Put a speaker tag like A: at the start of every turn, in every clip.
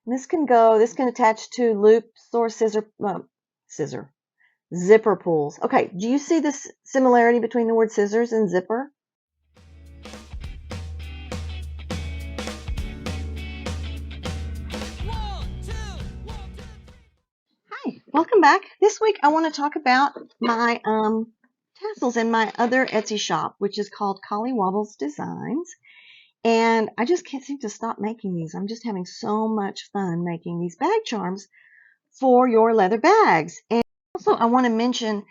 A: This can attach to loops or zipper pulls. Okay, do you see this similarity between the word scissors and zipper? Hi, welcome back. This week I want to talk about my tassels in my other Etsy shop, which is called Collie Wobbles Designs. And I just can't seem to stop making these. I'm just having so much fun making these bag charms for your leather bags. And also I want to mention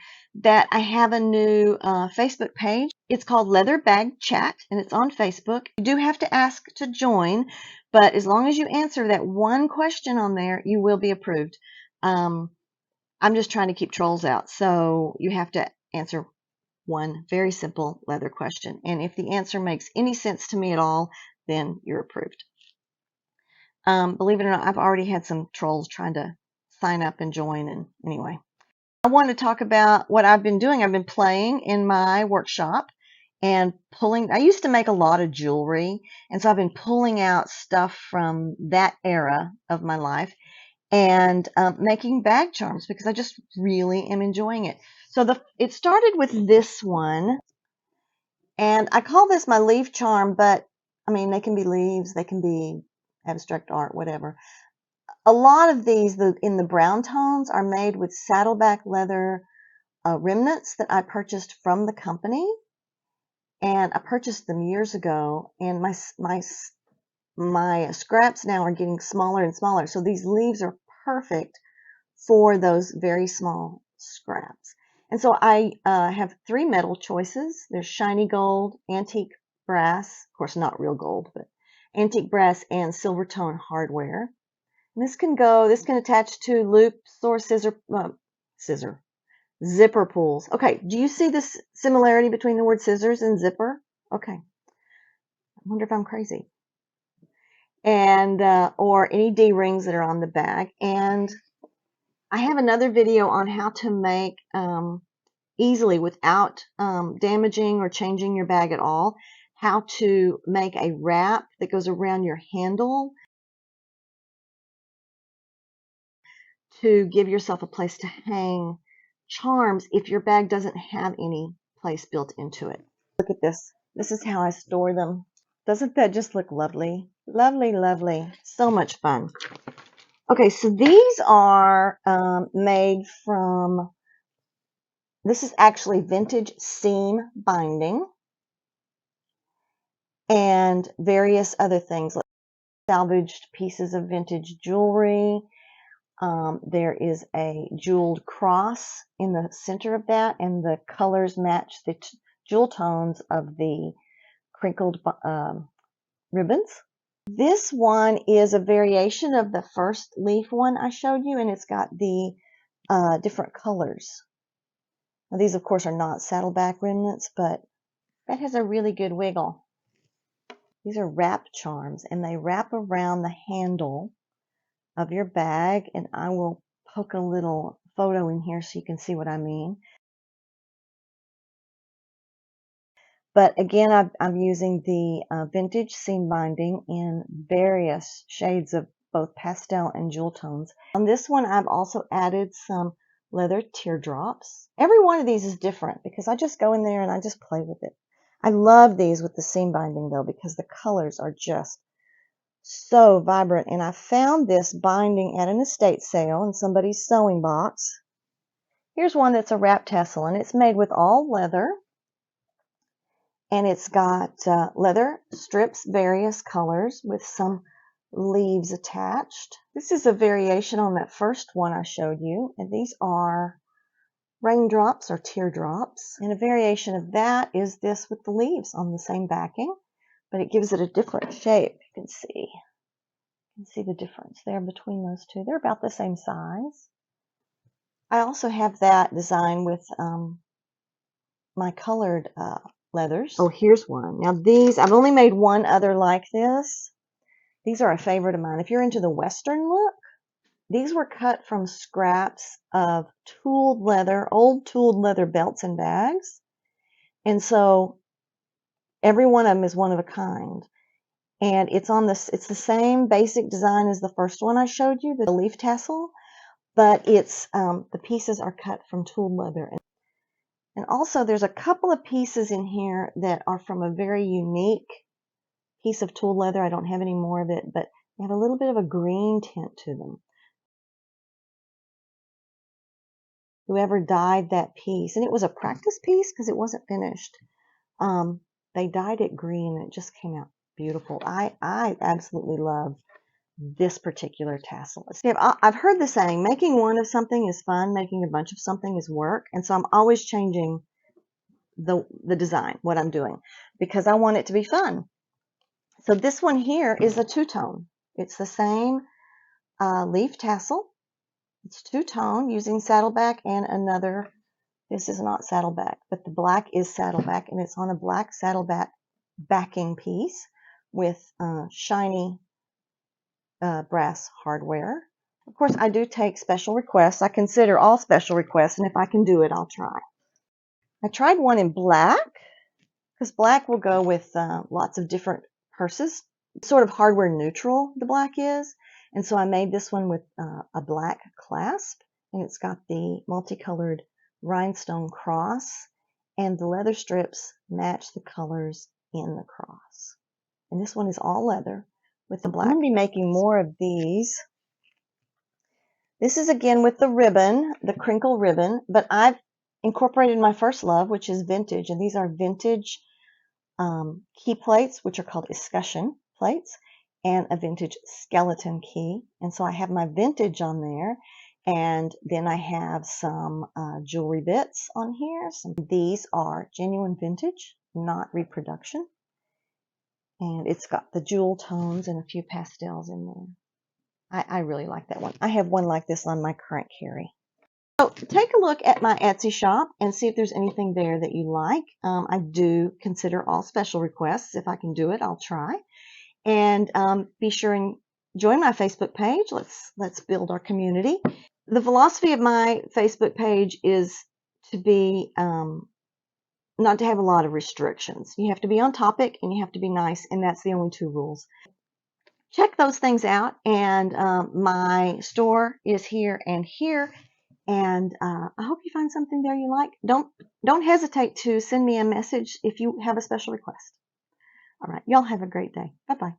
A: that I have a new Facebook page. It's called Leather Bag Chat, and it's on Facebook. You do have to ask to join, but as long as you answer that one question on there, you will be approved. I'm just trying to keep trolls out, so you have to answer one very simple leather question. And if the answer makes any sense to me at all, then you're approved. Believe it or not, I've already had some trolls trying to sign up and join. And anyway, I want to talk about what I've been doing. I've been playing in my workshop and pulling. I used to make a lot of jewelry, and so I've been pulling out stuff from that era of my life and making bag charms because I just really am enjoying it. So it started with this one, and I call this my leaf charm, but I mean, they can be leaves, they can be abstract art, whatever. A lot of these in the brown tones are made with saddleback leather remnants that I purchased from the company, and I purchased them years ago, and my scraps now are getting smaller and smaller, so these leaves are perfect for those very small scraps. And so I have 3 metal choices. There's shiny gold, antique brass, of course not real gold, but antique brass and silver tone hardware. And this can attach to loops or zipper pulls. Okay, do you see this similarity between the word scissors and zipper? Okay, I wonder if I'm crazy. And or any D-rings that are on the bag. And I have another video on how to make easily, without damaging or changing your bag at all, how to make a wrap that goes around your handle to give yourself a place to hang charms if your bag doesn't have any place built into it. Look at this. This is how I store them. Doesn't that just look lovely? Lovely, lovely. So much fun. Okay, so these are made from, this is actually vintage seam binding and various other things like salvaged pieces of vintage jewelry. There is a jeweled cross in the center of that, and the colors match the jewel tones of the crinkled ribbons. This one is a variation of the first leaf one I showed you, and it's got the different colors. Now, these, of course, are not saddleback remnants, but that has a really good wiggle. These are wrap charms, and they wrap around the handle of your bag, and I will poke a little photo in here so you can see what I mean. But again, I'm using the vintage seam binding in various shades of both pastel and jewel tones. On this one, I've also added some leather teardrops. Every one of these is different because I just go in there and I just play with it. I love these with the seam binding though because the colors are just so vibrant. And I found this binding at an estate sale in somebody's sewing box. Here's one that's a wrap tassel, and it's made with all leather. And it's got leather strips, various colors, with some leaves attached. This is a variation on that first one I showed you, and these are raindrops or teardrops. And a variation of that is this with the leaves on the same backing, but it gives it a different shape. You can see the difference there between those two. They're about the same size. I also have that design with my colored leathers. Oh, here's one. Now these, I've only made one other like this. These are a favorite of mine. If you're into the Western look, these were cut from scraps of tooled leather, old tooled leather belts and bags. And so every one of them is one of a kind. And it's the same basic design as the first one I showed you, the leaf tassel, but it's the pieces are cut from tooled leather. And also there's a couple of pieces in here that are from a very unique piece of tooled leather. I don't have any more of it, but they have a little bit of a green tint to them. Whoever dyed that piece, and it was a practice piece because it wasn't finished, they dyed it green and it just came out beautiful. I absolutely love this particular tassel. I've heard the saying, making one of something is fun, making a bunch of something is work, and so I'm always changing the design, what I'm doing, because I want it to be fun. So this one here is a two-tone. It's the same leaf tassel. It's two-tone using saddleback and another. This is not saddleback, but the black is saddleback, and it's on a black saddleback backing piece with shiny brass hardware. Of course, I do take special requests. I consider all special requests, and if I can do it, I'll try. I tried one in black, because black will go with lots of different purses. It's sort of hardware neutral, the black is. And so I made this one with a black clasp, and it's got the multicolored rhinestone cross, and the leather strips match the colors in the cross. And this one is all leather with the black. I'm going to be making more of these. This is again with the ribbon, the crinkle ribbon, but I've incorporated my first love, which is vintage, and these are vintage key plates, which are called escutcheon plates, and a vintage skeleton key. And so I have my vintage on there, and then I have some jewelry bits on here. These are genuine vintage, not reproduction, and it's got the jewel tones and a few pastels in there. I really like that one. I have one like this on my current carry. So take a look at my Etsy shop and see if there's anything there that you like. I do consider all special requests. If I can do it, I'll try. And be sure and join my Facebook page. Let's build our community. The philosophy of my Facebook page is to be not to have a lot of restrictions. You have to be on topic and you have to be nice, and that's the only two rules. Check those things out, and my store is here and here, and I hope you find something there you like. Don't hesitate to send me a message if you have a special request. All right, y'all have a great day. Bye-bye.